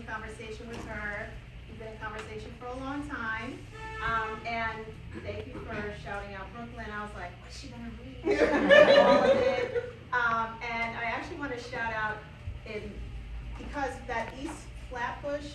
in conversation with her. We've been in conversation for a long time. And thank you for shouting out Brooklyn. I was like, what's she gonna read? All of it. And I actually want to shout out because that East Flatbush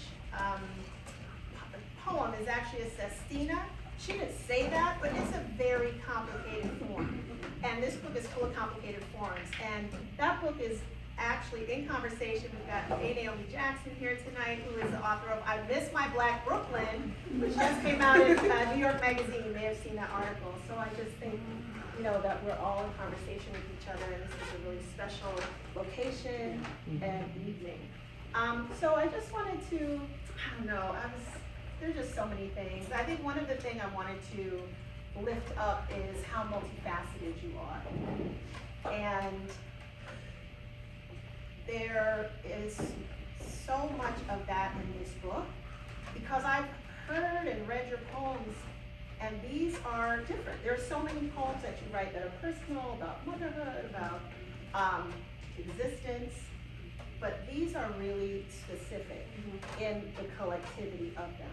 poem is actually a sestina. She didn't say that, but it's a very complicated form. And this book is full of complicated forms. And that book is actually in conversation. We've got A. Naomi Jackson here tonight, who is the author of I Miss My Black Brooklyn, which just came out in New York Magazine. You may have seen that article. So I just think, that we're all in conversation with each other, and this is a really special location and evening. So I just wanted to, there's just so many things. I think one of the things I wanted to lift up is how multifaceted you are. And there is so much of that in this book, because I've heard and read your poems, and these are different. There are so many poems that you write that are personal, about motherhood, about existence, but these are really specific in the collectivity of them.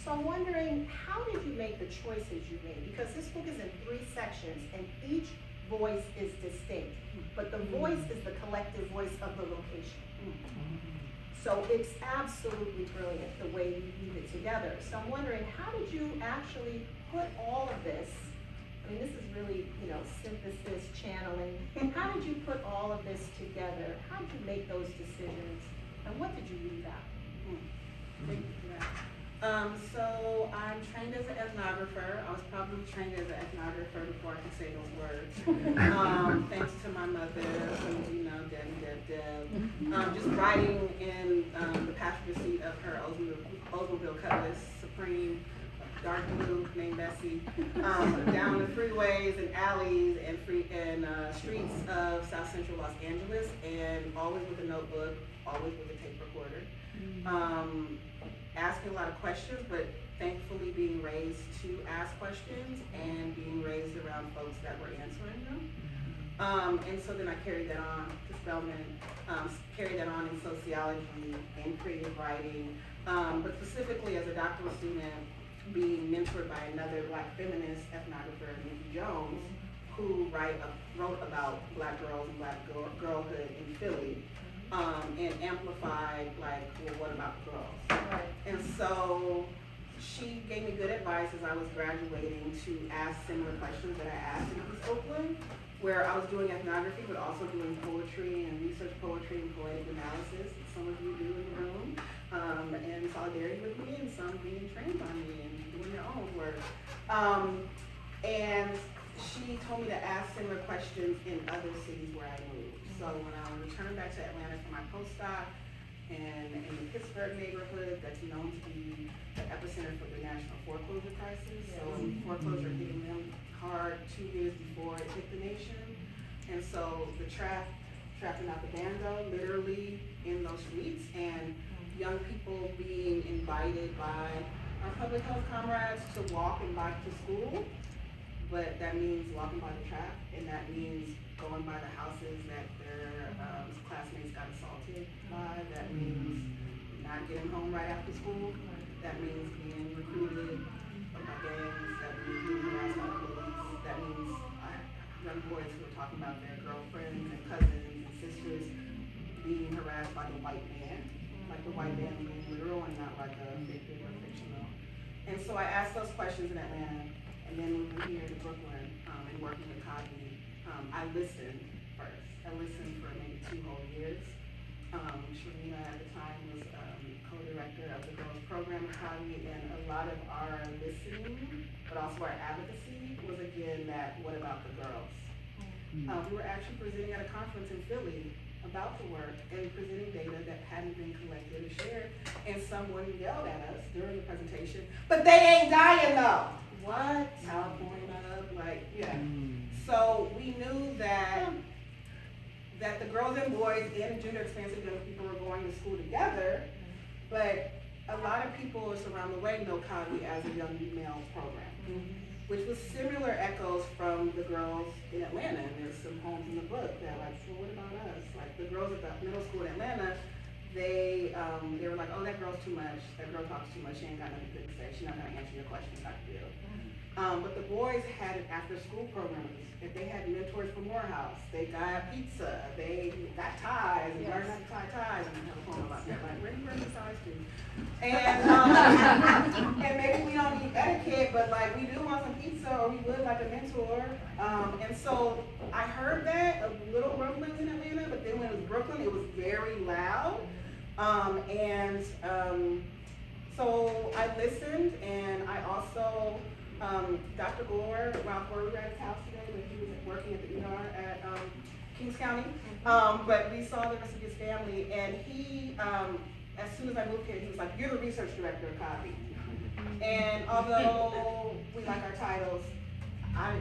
So I'm wondering, how did you make the choices you made? Because this book is in 3 sections, and each voice is distinct, but the voice is the collective voice of the location. So it's absolutely brilliant the way you weave it together. So I'm wondering, how did you actually put all of this, this is really, synthesis, channeling, how did you put all of this together? How did you make those decisions? And what did you leave out? Thank you for that. So I'm trained as an ethnographer. I was probably trained as an ethnographer before I could say those words. Thanks to my mother, who, Deb. Just riding in the passenger seat of her Oldsmobile Cutlass Supreme, dark blue, named Bessie, down the freeways and alleys and streets of South Central Los Angeles, and always with a notebook, always with a tape recorder. Asking a lot of questions, but thankfully being raised to ask questions and being raised around folks that were answering them. And so then I carried that on to Spelman, carried that on in sociology and creative writing, but specifically as a doctoral student, being mentored by another Black feminist ethnographer, Nikki Jones, who wrote about Black girls and Black girlhood in Philly. And amplified, what about the girls? Right. And so she gave me good advice as I was graduating to ask similar questions that I asked in East Oakland, where I was doing ethnography, but also doing poetry and research poetry and poetic analysis, that some of you do in the room, in solidarity with me, and some being trained by me and doing their own work. And she told me to ask similar questions in other cities where I moved. So when I returned back to Atlanta for my postdoc, and in the Pittsburgh neighborhood that's known to be the epicenter for the national foreclosure crisis. So foreclosure hitting them hard 2 years before it hit the nation. And so the trapping out the bando, literally in those streets, and young people being invited by our public health comrades to walk and bike to school. But that means walking by the trap, and that means going by the houses that their classmates got assaulted by. That means not getting home right after school. That means being recruited by gangs. That means being harassed by the police. That means young boys who are talking about their girlfriends and cousins and sisters being harassed by the white man, like the white man being literal and not like a fictive or fictional. And so I asked those questions in Atlanta. And then moving here to Brooklyn and working with Cogni, I listened first. I listened for maybe 2 whole years. Sharina at the time was co-director of the girls program at Cogni, and a lot of our listening, but also our advocacy was again that, what about the girls? We were actually presenting at a conference in Philly about the work and presenting data that hadn't been collected or shared, and someone yelled at us during the presentation, but they ain't dying though. What? California, So we knew that the girls and boys and gender expansive young people were going to school together, but a lot of people around the way know Cogni as a young female program, which was similar echoes from the girls in Atlanta. And there's some poems in the book that well, what about us? Like the girls at the middle school in Atlanta, they were like, oh, that girl's too much, that girl talks too much, she ain't got nothing good to say, she's not gonna answer your questions, Dr. Dill. But the boys had an after-school program. If they had mentors from Morehouse, they got pizza, they got ties, and learned how to tie ties. And I have a poem about that, like, where do you learn these ties to? And maybe we don't need etiquette, but like, we do want some pizza, or we would like a mentor. And so I heard that, a little rumblings in Atlanta, but then when it was Brooklyn, it was very loud. So I listened, and I also, Dr. Gore, Ralph Gore, we were at his house today, but he was working at the ER at Kings County. But we saw the rest of his family, and he, as soon as I moved here, he was like, you're the research director of COBI. And although we like our titles, I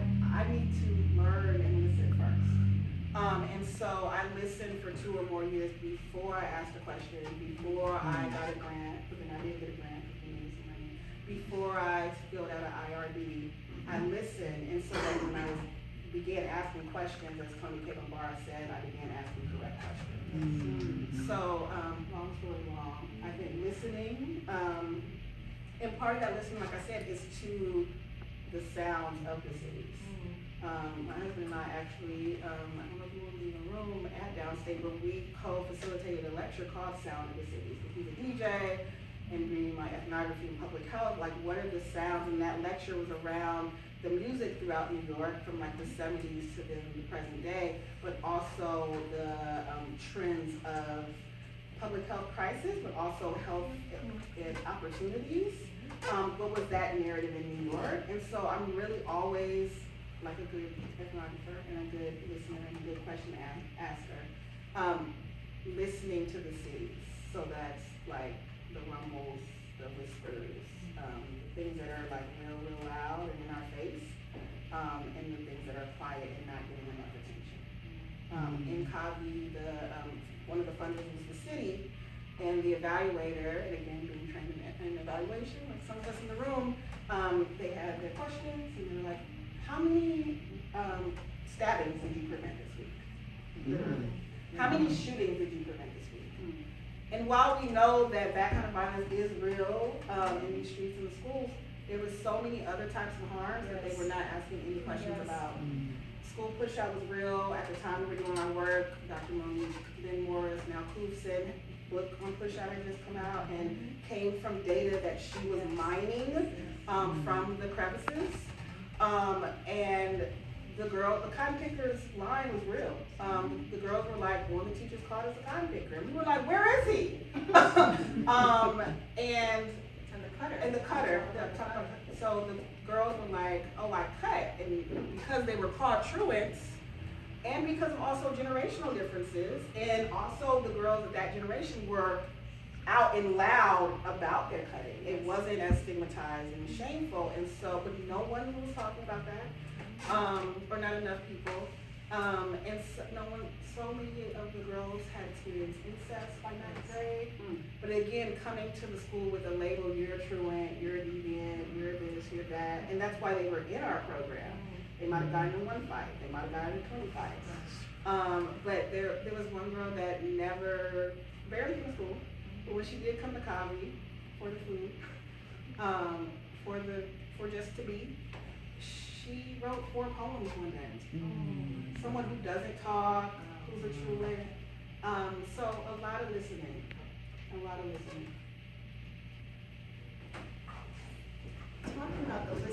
need to learn and listen first. And so I listened for 2 or more years before I asked a question, before I got a grant, but then I did get a grant, before I filled out an IRB, I listened, and so that when I began asking questions, as Tony Kibbenbar said, I began asking correct questions. So, long story long, I've been listening, and part of that listening, like I said, is to the sounds of the cities. My husband and I actually, I don't know if you will be in the room at Downstate, but we co-facilitated a lecture called Sound of the Cities. He's a DJ, and reading my ethnography and public health, like what are the sounds, and that lecture was around the music throughout New York from like the 70s to the present day, but also the trends of public health crisis, but also health and opportunities. What was that narrative in New York? And so I'm really always like a good ethnographer and a good listener and a good question asker, listening to the cities. So that's like the rumbles, the whispers, things that are like real loud and in our face, and the things that are quiet and not getting enough attention. In COBI, one of the funders was the city, and the evaluator, and again, being trained in evaluation, like some of us in the room, they had their questions, and they were like, how many stabbings did you prevent this week? Literally. How many shootings did you prevent this week? And while we know that kind of violence is real in these streets and the schools, there was so many other types of harms that they were not asking any questions about. School push-out was real. At the time we were doing our work, Dr. Monique Ben Morris, now Koofson, book on push-out had just come out and came from data that she was mining from the crevices. And the cotton picker's line was real. The girls were like, one of the teachers called us a cotton picker. And we were like, where is he? And the cutter. So the girls were like, oh, I cut. And because they were called truants, and because of also generational differences, and also the girls of that generation were out and loud about their cutting. It wasn't as stigmatized and shameful, and so, but no one was talking about that, or not enough people. And so many of the girls had experienced incest by 9th grade. But again, coming to the school with a label, you're a truant, you're a deviant, you're this, you're that, and that's why they were in our program. They might have gotten in one fight, they might have gotten in 20 fights. But there was one girl that barely came to school, but when she did come to COBI for the food, for just to be, she wrote 4 poems one day. Someone who doesn't talk, who's a truant. So a lot of listening.